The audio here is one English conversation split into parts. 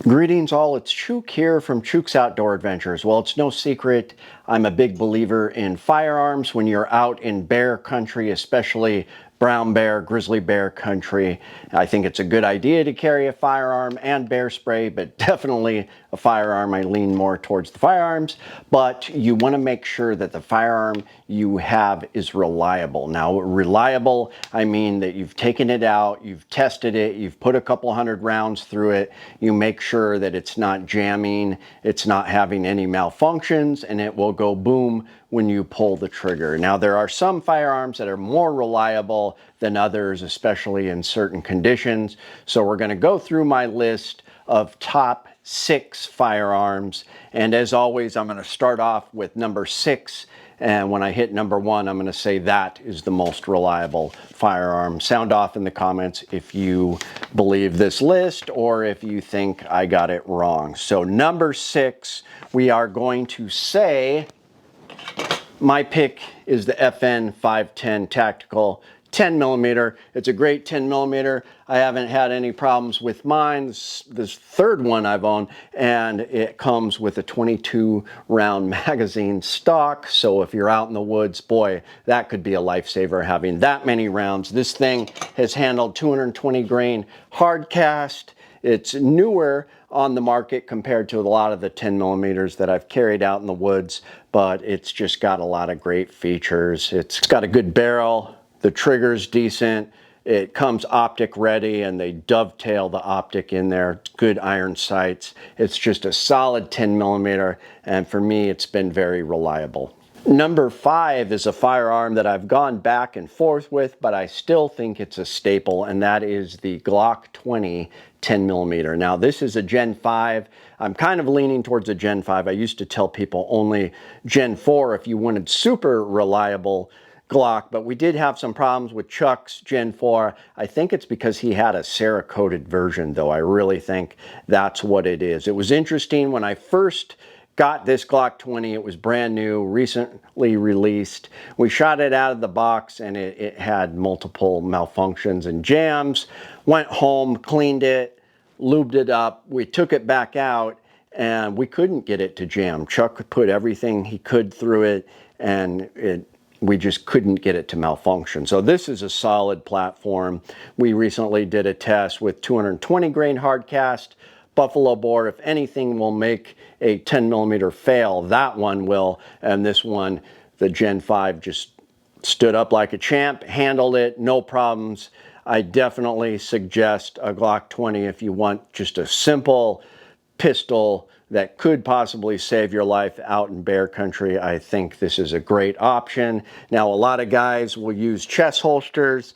Greetings all, it's Chuke here from Chuke's Outdoor Adventures. Well, it's no secret, I'm a big believer in firearms when you're out in bear country, especially brown bear, grizzly bear country. I think it's a good idea to carry a firearm and bear spray, but definitely a firearm. I lean more towards the firearms, but you want to make sure that the firearm you have is reliable. Now, reliable, I mean that you've taken it out, you've tested it, you've put a couple hundred rounds through it, you make sure that it's not jamming, it's not having any malfunctions, and it will go boom when you pull the trigger. Now, there are some firearms that are more reliable than others, especially in certain conditions. So we're going to go through my list of top 6 firearms. And as always, I'm going to start off with number 6. And when I hit number 1, I'm going to say that is the most reliable firearm. Sound off in the comments if you believe this list or if you think I got it wrong. So number 6, we are going to say my pick is the FN 510 Tactical 10mm. It's a great 10mm. I haven't had any problems with mine. This third one I've owned, and it comes with a 22 round magazine stock. So if you're out in the woods, boy, that could be a lifesaver having that many rounds. This thing has handled 220 grain hard cast. It's newer on the market compared to a lot of the 10mm that I've carried out in the woods, but it's just got a lot of great features. It's got a good barrel, the trigger's decent, it comes optic ready and they dovetail the optic in there, good iron sights. It's just a solid 10mm, and for me it's been very reliable. Number 5 is a firearm that I've gone back and forth with, but I still think it's a staple, and that is the Glock 20 10mm. Now, this is a Gen 5. I'm kind of leaning towards a Gen 5. I used to tell people only Gen 4 if you wanted super reliable Glock, but we did have some problems with Chuck's Gen 4. I think it's because he had a Cerakoted version, though. I really think that's what it is. It was interesting when I first got this Glock 20. It was brand new, recently released. We shot it out of the box and it had multiple malfunctions and jams. Went home, cleaned it, lubed it up. We took it back out and we couldn't get it to jam. Chuck put everything he could through it and we just couldn't get it to malfunction. So this is a solid platform. We recently did a test with 220 grain hard cast. Buffalo bore, if anything will make a 10mm fail, that one will. And this one, the Gen 5, just stood up like a champ, handled it, no problems. I definitely suggest a Glock 20 if you want just a simple pistol that could possibly save your life out in bear country. I think this is a great option. Now, a lot of guys will use chest holsters.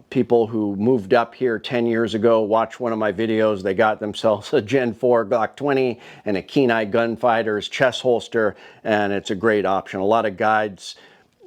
People who moved up here 10 years ago watched one of my videos. They got themselves a Gen 4 Glock 20 and a Kenai Gunfighter's chest holster, and it's a great option. A lot of guides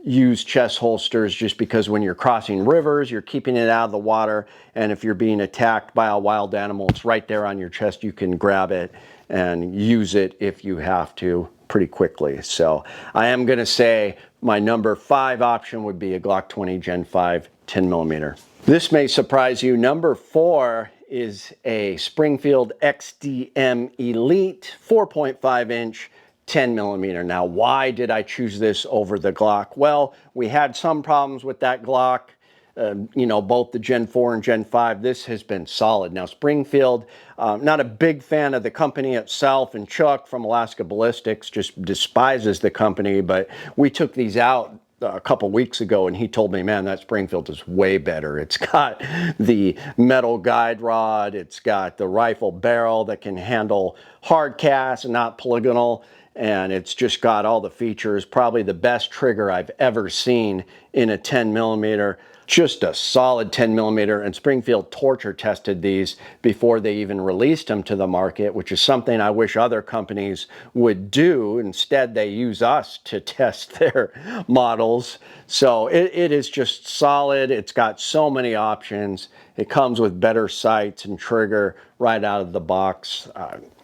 use chest holsters just because when you're crossing rivers, you're keeping it out of the water, and if you're being attacked by a wild animal, it's right there on your chest. You can grab it and use it if you have to pretty quickly. So I am going to say my number 5 option would be a Glock 20 Gen 5 10mm. This may surprise you. Number 4 is a Springfield XDM Elite 4.5 inch 10mm. Now, why did I choose this over the Glock? Well, we had some problems with that Glock. You know, both the Gen 4 and Gen 5, this has been solid. Now, Springfield, not a big fan of the company itself, and Chuck from Alaska Ballistics just despises the company, but we took these out a couple weeks ago and he told me, man, that Springfield is way better. It's got the metal guide rod, it's got the rifle barrel that can handle hard cast and not polygonal, and it's just got all the features. Probably the best trigger I've ever seen in a 10mm. Just a solid 10mm, and Springfield torture tested these before they even released them to the market, which is something I wish other companies would do. Instead, they use us to test their models. So it is just solid. It's got so many options. It comes with better sights and trigger right out of the box.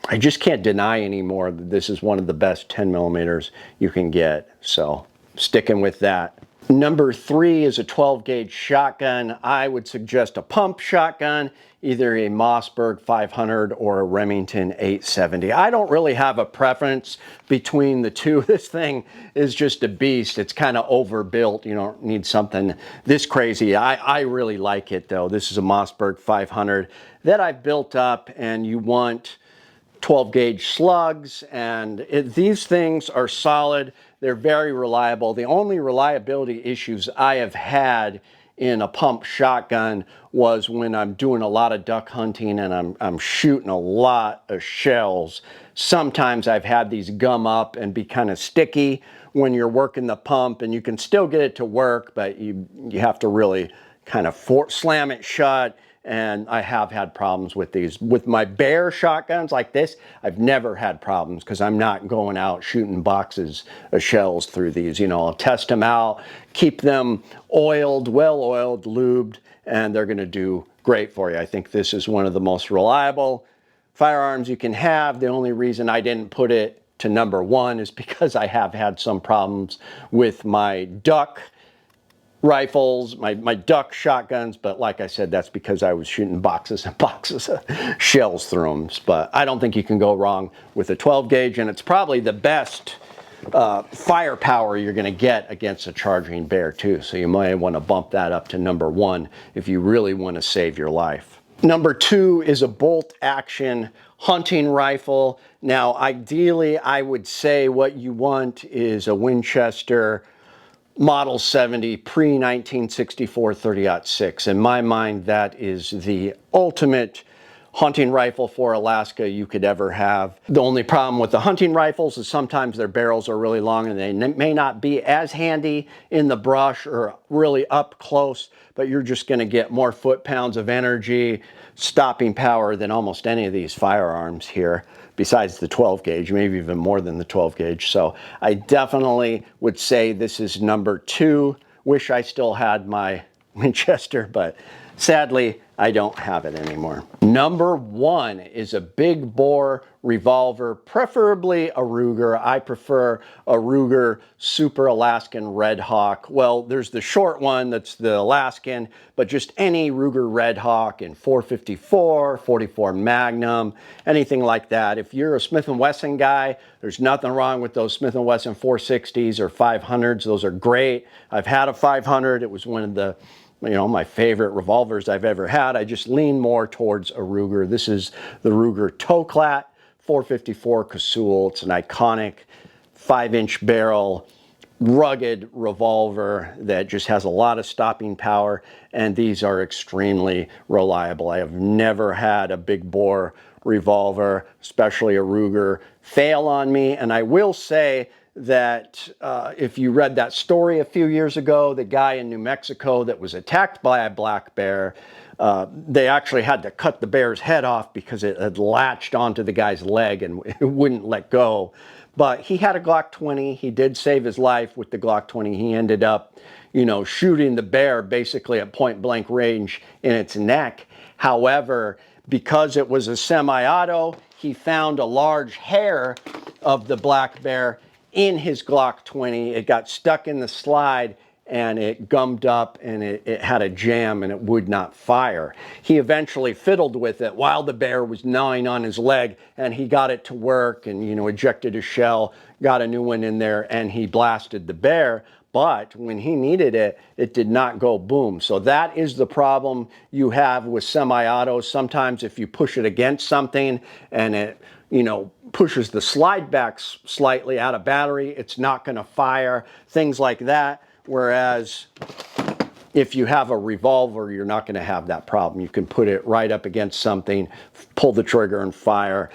I just can't deny anymore that this is one of the best 10mm you can get. So sticking with that. Number 3 is a 12 gauge shotgun. I would suggest a pump shotgun, either a Mossberg 500 or a Remington 870. I don't really have a preference between the two. This thing is just a beast. It's kind of overbuilt. You don't need something this crazy. I really like it though. This is a Mossberg 500 that I've built up, and you want 12 gauge slugs, and these things are solid. They're very reliable. The only reliability issues I have had in a pump shotgun was when I'm doing a lot of duck hunting and I'm shooting a lot of shells. Sometimes I've had these gum up and be kind of sticky when you're working the pump, and you can still get it to work, but you have to really kind of slam it shut. And I have had problems with these. With my bear shotguns like this, I've never had problems because I'm not going out shooting boxes of shells through these. You know, I'll test them out, keep them oiled, well oiled, lubed, and they're going to do great for you. I think this is one of the most reliable firearms you can have. The only reason I didn't put it to number 1 is because I have had some problems with my duck rifles, my duck shotguns, but like I said, that's because I was shooting boxes and boxes of shells through them. But I don't think you can go wrong with a 12 gauge, and it's probably the best firepower you're going to get against a charging bear too. So you might want to bump that up to number 1 if you really want to save your life. Number 2 is a bolt action hunting rifle. Now, ideally, I would say what you want is a Winchester Model 70 pre-1964 30-06. In my mind, that is the ultimate hunting rifle for Alaska you could ever have. The only problem with the hunting rifles is sometimes their barrels are really long and they may not be as handy in the brush or really up close, but you're just going to get more foot-pounds of energy, stopping power than almost any of these firearms here, besides the 12 gauge, maybe even more than the 12 gauge. So I definitely would say this is number 2. Wish I still had my Winchester, but sadly, I don't have it anymore. Number 1 is a big bore revolver, preferably a Ruger. I prefer a Ruger Super Alaskan Red Hawk. Well, there's the short one that's the Alaskan, but just any Ruger Red Hawk in 454, 44 Magnum, anything like that. If you're a Smith & Wesson guy, there's nothing wrong with those Smith & Wesson 460s or 500s. Those are great. I've had a 500. It was one of the my favorite revolvers I've ever had. I just lean more towards a Ruger. This is the Ruger Toklat 454 Casull. It's an iconic 5-inch barrel, rugged revolver that just has a lot of stopping power, and these are extremely reliable. I have never had a big bore revolver, especially a Ruger, fail on me. And I will say that if you read that story a few years ago, the guy in New Mexico that was attacked by a black bear, they actually had to cut the bear's head off because it had latched onto the guy's leg and it wouldn't let go. But he had a Glock 20. He did save his life with the Glock 20. He ended up, shooting the bear basically at point blank range in its neck. However, because it was a semi-auto, he found a large hair of the black bear in his Glock 20. It got stuck in the slide and it gummed up and it had a jam and it would not fire. He eventually fiddled with it while the bear was gnawing on his leg, and he got it to work and, ejected a shell, got a new one in there, and he blasted the bear. But when he needed it, it did not go boom. So that is the problem you have with semi-autos. Sometimes if you push it against something and it, pushes the slide back slightly out of battery, it's not going to fire, things like that. Whereas if you have a revolver, you're not going to have that problem. You can put it right up against something, pull the trigger and fire.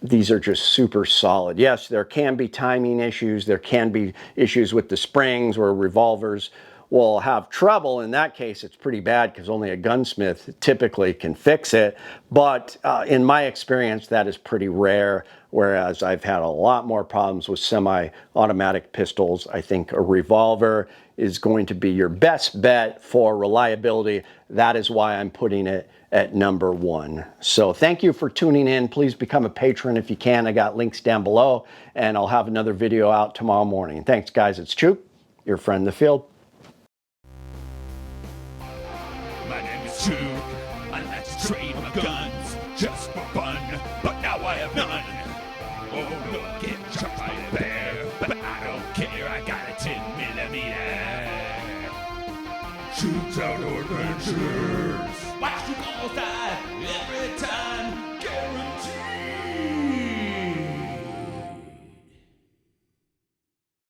These are just super solid. Yes, there can be timing issues. There can be issues with the springs where revolvers will have trouble. In that case, it's pretty bad because only a gunsmith typically can fix it. But in my experience, that is pretty rare, whereas I've had a lot more problems with semi-automatic pistols. I think a revolver is going to be your best bet for reliability. That is why I'm putting it at number 1. So thank you for tuning in. Please become a patron if you can. I got links down below, and I'll have another video out tomorrow morning. Thanks, guys. It's Chuke, your friend in the field. My name is Chuke. I like to trade my guns just for fun, but now I have none. Oh no, I'm getting shot by a bear, but I don't care, I got a 10mm. Chuke's Outdoor Adventures. Watch you all die every time.